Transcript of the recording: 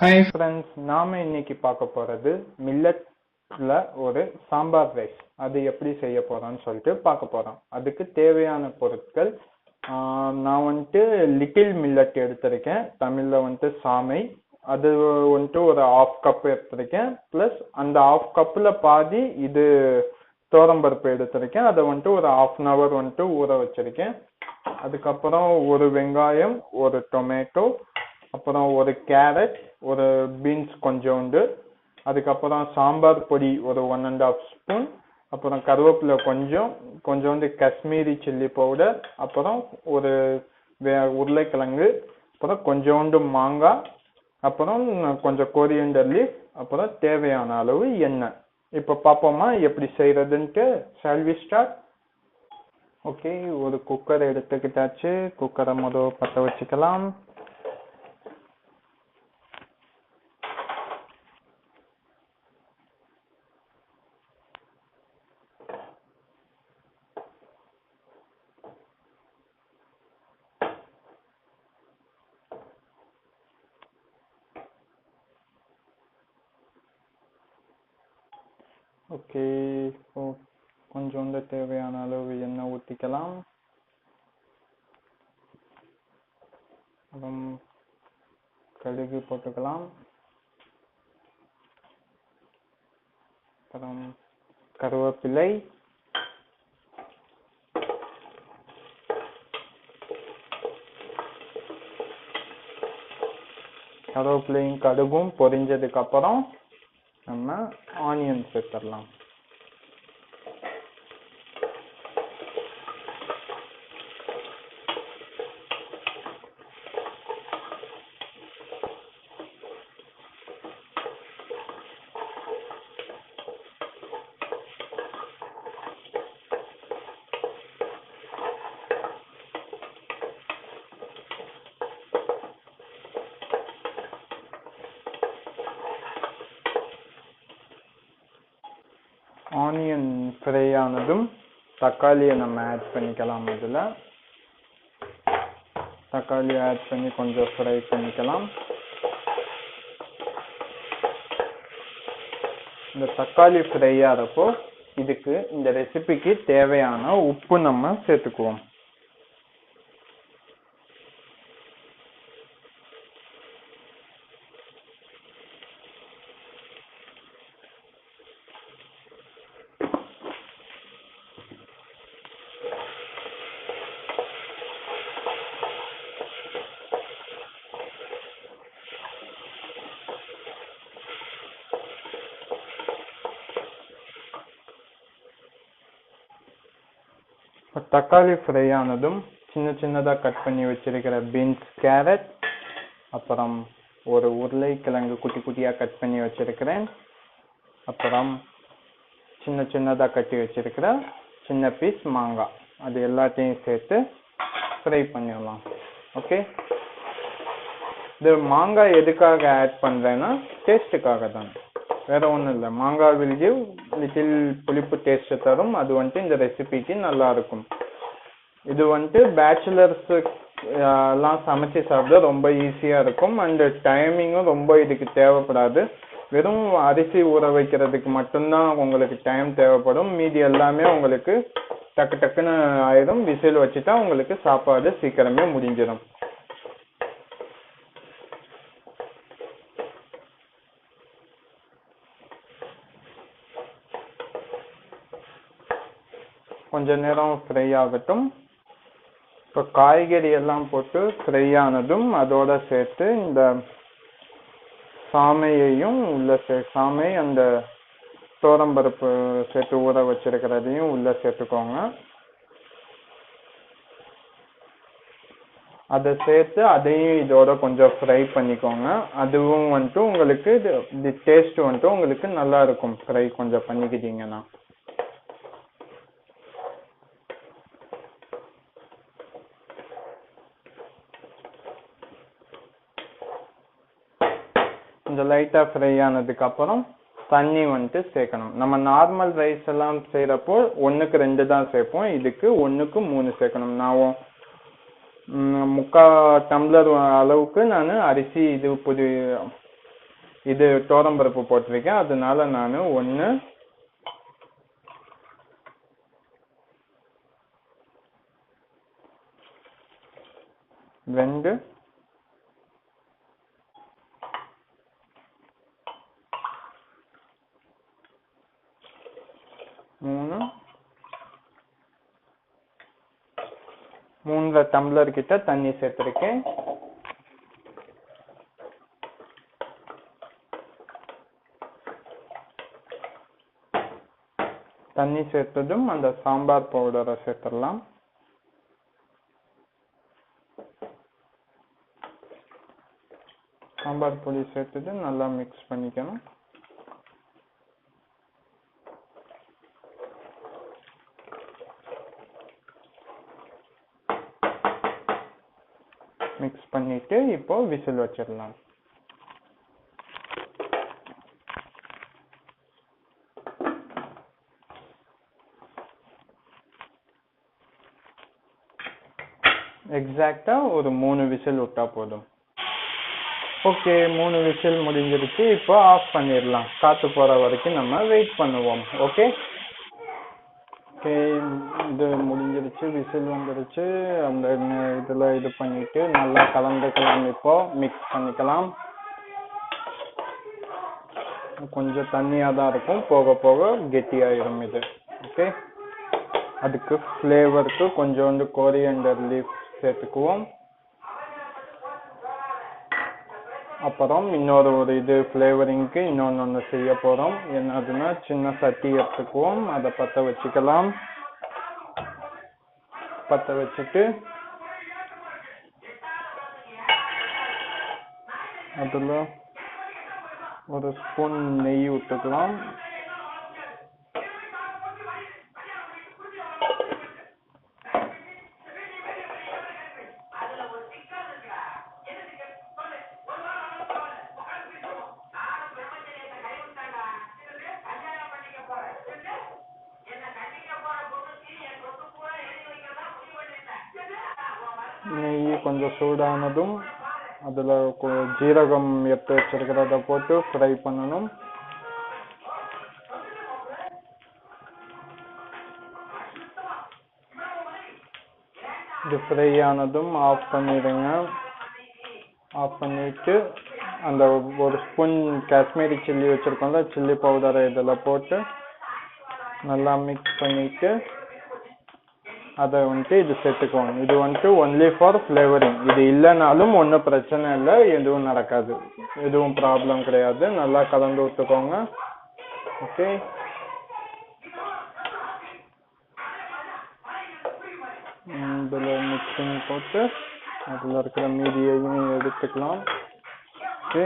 Hi friends, நாம இன்னைக்கு பார்க்க போறது மில்லட்ல ஒரு சாம்பார் ரைஸ். அது எப்படி செய்ய போறோம்னு சொல்லிட்டு பார்க்க போறோம். அதுக்கு தேவையான பொருட்கள் நான் வந்துட்டு லிட்டில் மில்லட் எடுத்திருக்கேன், தமிழ்ல வந்துட்டு சாமை. அது வந்துட்டு ஒரு 1/2 கப் எடுத்திருக்கேன். பிளஸ் அந்த 1/2 கப்ல பாதி இது தோரம்பருப்பு எடுத்திருக்கேன். அதை வந்துட்டு ஒரு 1/2 hour வந்துட்டு ஊற வச்சிருக்கேன். அதுக்கப்புறம் ஒரு வெங்காயம், ஒரு டொமேட்டோ, அப்புறம் ஒரு கேரட், ஒரு பீன்ஸ் கொஞ்சோண்டு, அதுக்கப்புறம் சாம்பார் பொடி ஒரு 1.5 ஸ்பூன், அப்புறம் கருவேப்பிலை கொஞ்சோண்டு காஷ்மீரி சில்லி பவுடர், அப்புறம் ஒரு உருளைக்கிழங்கு, அப்புறம் கொஞ்சோண்டு மாங்காய், அப்புறம் கொஞ்சம் கொரியண்டர் லீஃப், அப்புறம் தேவையான அளவு எண்ணெய். இப்போ பார்ப்போமா எப்படி செய்யறதுன்ட்டு. Shall we start? ஓகே, ஒரு குக்கர் எடுத்துக்கிட்டாச்சு. குக்கரை முதல் பற்ற வச்சுக்கலாம். ஓகே, இப்போ கொஞ்சோண்டு தேவையான அளவு எண்ணெய் ஊற்றிக்கலாம். அப்புறம் கடுகு போட்டுக்கலாம். அப்புறம் கருவேப்பிலை, கருவேப்பிலையும் கடுகும் பொரிஞ்சதுக்கு அப்புறம் நம்ம ஆனியன் சேர்த்துடலாம். ஆனியன் ஃப்ரை ஆனதும் தக்காளியை நம்ம ஆட் பண்ணிக்கலாம். அதில் தக்காளி ஆட் பண்ணி கொஞ்சம் ஃப்ரை பண்ணிக்கலாம். இந்த தக்காளி ஃப்ரை ஆகிறப்போ இதுக்கு இந்த ரெசிபிக்கு தேவையான உப்பு நம்ம சேர்த்துக்குவோம். தக்காளி ஃப்ரை ஆனதும் சின்னதாக கட் பண்ணி வச்சிருக்கிற பீன்ஸ், கேரட், அப்புறம் ஒரு உருளைக்கிழங்கு குட்டியாக கட் பண்ணி வச்சிருக்கிறேன், அப்புறம் சின்னதாக கட்டி வச்சிருக்கிற சின்ன பீஸ் மாங்காய், அது எல்லாத்தையும் சேர்த்து ஃப்ரை பண்ணிடலாம். ஓகே, இது மாங்காய் எதுக்காக ஆட் பண்ணுறேன்னா டேஸ்ட்டுக்காக தான், வேற ஒன்றும் இல்லை. மாங்காய் வில் கிவ் லிட்டில் புளிப்பு டேஸ்ட் தரும். அது வந்துட்டு இந்த ரெசிபிக்கு நல்லா இருக்கும். இது வந்துட்டு பேச்சுலர்ஸு எல்லாம் சமைச்சு சாப்பிட ரொம்ப ஈஸியாக இருக்கும். அண்டு டைமிங்கும் ரொம்ப இதுக்கு தேவைப்படாது. வெறும் அரிசி ஊற வைக்கிறதுக்கு மட்டும்தான் உங்களுக்கு டைம் தேவைப்படும். மீதி எல்லாமே உங்களுக்கு டக்குன்னு ஆயிடும். விசில் வச்சுட்டா உங்களுக்கு சாப்பாடு சீக்கிரமே முடிஞ்சிடும். கொஞ்ச நேரம் ஃப்ரை ஆகட்டும். இப்போ காய்கறி எல்லாம் போட்டு ஃப்ரை ஆனதும் அதோட சேர்த்து இந்த சாமையையும் சாமை அந்த தோரம்பருப்பு சேர்த்து ஊற வச்சிருக்கிறதையும் உள்ள சேர்த்துக்கோங்க. அதை சேர்த்து அதையும் இதோட கொஞ்சம் ஃப்ரை பண்ணிக்கோங்க. அதுவும் வந்துட்டு உங்களுக்கு இது டேஸ்ட் வந்துட்டு உங்களுக்கு நல்லா இருக்கும் ஃப்ரை கொஞ்சம் பண்ணிக்கிட்டீங்கன்னா. கொஞ்சம் லைட்டாக ஃப்ரை ஆனதுக்கு அப்புறம் தண்ணி வந்துட்டு சேர்க்கணும். நம்ம நார்மல் ரைஸ் எல்லாம் செய்கிறப்போ 1க்கு 2 தான் சேர்ப்போம். இதுக்கு 1க்கு 3 சேர்க்கணும். நான் 3/4 டம்ளர் அளவுக்கு நான் அரிசி இது துவரம்பருப்பு போட்டிருக்கேன், அதனால நான் 1 2 3 3 டம்ளர் கிட்ட தண்ணி சேர்த்திருக்கேன். தண்ணி சேர்த்ததும் அந்த சாம்பார் பவுடரை சேர்த்துடலாம். சாம்பார் பொடி சேர்த்துட்டு நல்லா மிக்ஸ் பண்ணிக்கணும். மிக்ஸ் பண்ணிட்டு இப்போ விசில் வச்சிடலாம். எக்ஸாக்டா ஒரு 3 விசில் விட்டா போதும். ஓகே, 3 விசில் முடிஞ்சிருச்சு. இப்போ ஆஃப் பண்ணிடலாம். காத்து போற வரைக்கும் நம்ம வெயிட் பண்ணுவோம். ஓகே ஓகே, இது முடிஞ்சிருச்சு, விசில் வந்துருச்சு. அந்த இதுல இது பண்ணிட்டு நல்லா கலந்துக்கலாம். இப்போ மிக்ஸ் பண்ணிக்கலாம். கொஞ்சம் தண்ணியா தான் இருக்கும், போக போக கெட்டியாயிடும் இது. ஓகே, அதுக்கு ஃப்ளேவருக்கு கொஞ்சோண்டு கோரியண்டர் லீஃப் சேர்த்துக்குவோம். அப்புறம் இன்னொரு இது ஃப்ளேவரிங்க்கு இன்னொன்று செய்ய போகிறோம். என்னதுன்னா சின்ன சட்டி எடுத்துக்குவோம், அதை பற்ற வச்சுக்கலாம். பற்ற வச்சுட்டு அதில் ஒரு ஸ்பூன் நெய் விட்டுக்கலாம். நெய் கொஞ்சம் சூடானதும் அதில் ஜீரகம் எடுத்து வச்சிருக்கிறத போட்டு ஃப்ரை பண்ணணும். இது ஃப்ரை ஆனதும் ஆஃப் பண்ணிடுங்க. ஆஃப் பண்ணிட்டு அந்த ஒரு ஸ்பூன் காஷ்மீரி சில்லி வச்சுருக்கோம்ல, சில்லி பவுடரை இதில் போட்டு நல்லா மிக்ஸ் பண்ணிவிட்டு அதை இது சேர்த்துக்குவோம். இது ஒன்லி ஃபார் ஃப்ளேவரிங். இது இல்லைனாலும் ஒன்றும் பிரச்சனை இல்லை, எதுவும் நடக்காது, எதுவும் ப்ராப்ளம் கிடையாது. நல்லா கலந்து விட்டுக்கோங்க. ஓகே, இதில் மிக்சிங் போட்டு அதில் இருக்கிற மீதியையும் எடுத்துக்கலாம். ஓகே,